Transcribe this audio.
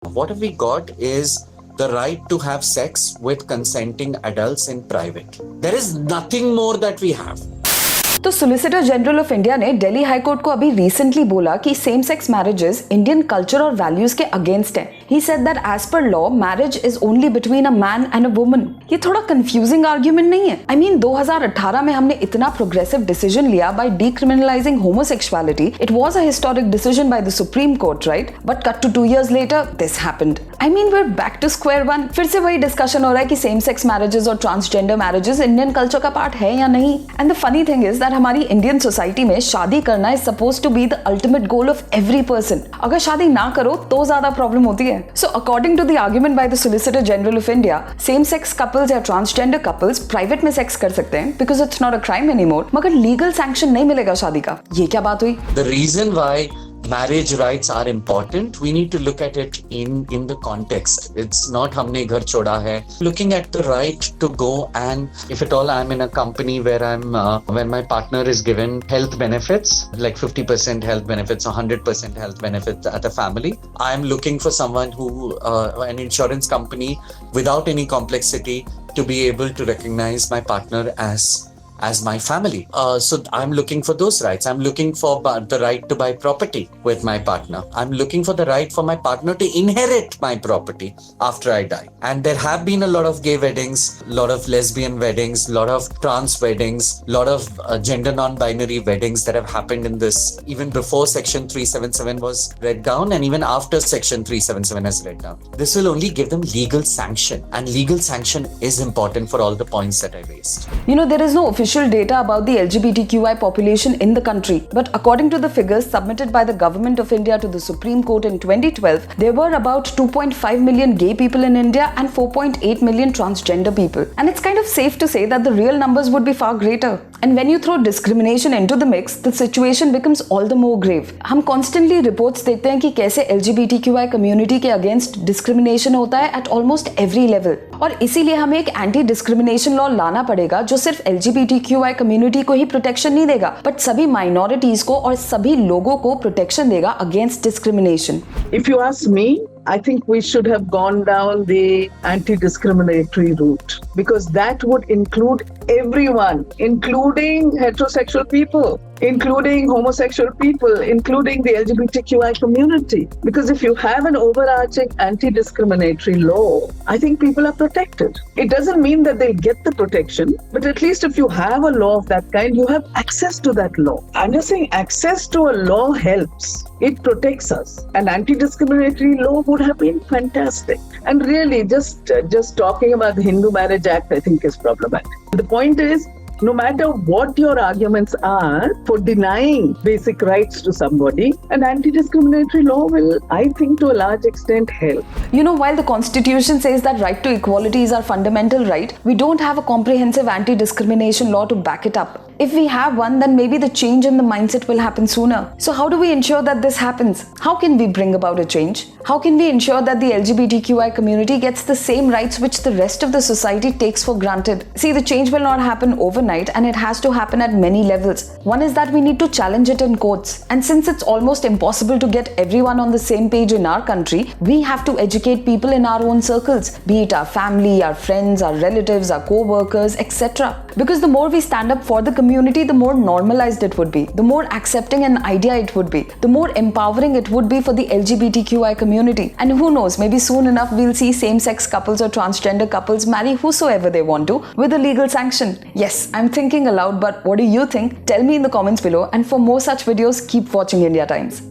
What have we got is the right to have sex with consenting adults in private. There is nothing more that we have. तो solicitor general of India ने Delhi high court को अभी recently बोला कि same sex marriages Indian culture और values के against हैं। He said that as per law marriage is only between a man and a woman. ये थोड़ा कंफ्यूजिंग आर्ग्यूमेंट नहीं है? आई मीन 2018 में हमने इतना प्रोग्रेसिव डिसीजन लिया by decriminalising homosexuality. It was a historic decision by the supreme court, right? But cut to 2 years later this happened. I mean we are back to square one. फिर से वही discussion हो रहा है कि same sex marriages और transgender marriages Indian culture का part है या नहीं। And the funny thing is that हमारी इंडियन सोसाइटी में शादी करना is suppose to be the ultimate goal of every person. अगर शादी ना करो तो ज्यादा प्रॉब्लम होती है। So according to the argument by the solicitor general of India, same sex couples या ट्रांसजेंडर कपल्स प्राइवेट में सेक्स कर सकते हैं because it's not a crime anymore, मगर लीगल सैंक्शन नहीं मिलेगा शादी का। ये क्या बात हुई? The reason why marriage rights are important, we need to look at it in the context. It's not humne ghar choda hai. Looking at the right to go, and if at all I'm in a company where where my partner is given health benefits, like 50% health benefits or 100% health benefits at a family, I'm looking for someone who, an insurance company without any complexity, to be able to recognize my partner as my family. So I'm looking for those rights. I'm looking for the right to buy property with my partner. I'm looking for the right for my partner to inherit my property after I die. And there have been a lot of gay weddings, a lot of lesbian weddings, a lot of trans weddings, a lot of gender non-binary weddings that have happened in this, even before Section 377 was read down, and even after Section 377 has read down. This will only give them legal sanction, and legal sanction is important for all the points that I raised. You know, there is no official data about the LGBTQI population in the country, but according to the figures submitted by the government of India to the Supreme Court in 2012, there were about 2.5 million gay people in India and 4.8 million transgender people. And it's kind of safe to say that the real numbers would be far greater. And when you throw discrimination into the mix, the situation becomes all the more grave. हम constantly reports देखते हैं कि कैसे LGBTQI community के against discrimination होता है at almost every level. और इसीलिए हमें एक एंटी डिस्क्रिमिनेशन लॉ लाना पड़ेगा जो सिर्फ LGBTQI कम्युनिटी को ही प्रोटेक्शन नहीं देगा, बट सभी माइनॉरिटीज को और सभी लोगों को प्रोटेक्शन देगा against discrimination. If you ask me, I think we should have gone down the anti-discriminatory route, because that would include everyone, including heterosexual people, including homosexual people, including the LGBTQI community. Because if you have an overarching anti-discriminatory law, I think people are protected. It doesn't mean that they'll get the protection, but at least if you have a law of that kind, you have access to that law. I'm just saying access to a law helps. It protects us. An anti-discriminatory law would have been fantastic. And really, just talking about the Hindu Marriage Act, I think is problematic. The point is, no matter what your arguments are for denying basic rights to somebody, an anti-discriminatory law will, I think, to a large extent help. You know, while the Constitution says that right to equality is our fundamental right, we don't have a comprehensive anti-discrimination law to back it up. If we have one, then maybe the change in the mindset will happen sooner. So how do we ensure that this happens? How can we bring about a change? How can we ensure that the LGBTQI community gets the same rights which the rest of the society takes for granted? See, the change will not happen overnight, and it has to happen at many levels. One is that we need to challenge it in courts. And since it's almost impossible to get everyone on the same page in our country, we have to educate people in our own circles, be it our family, our friends, our relatives, our co-workers, etc. Because the more we stand up for the community, the more normalized it would be, the more accepting an idea it would be, the more empowering it would be for the LGBTQI community. And who knows, maybe soon enough we'll see same-sex couples or transgender couples marry whosoever they want to with a legal sanction. Yes, I'm thinking aloud, but what do you think? Tell me in the comments below, and for more such videos, keep watching India Times.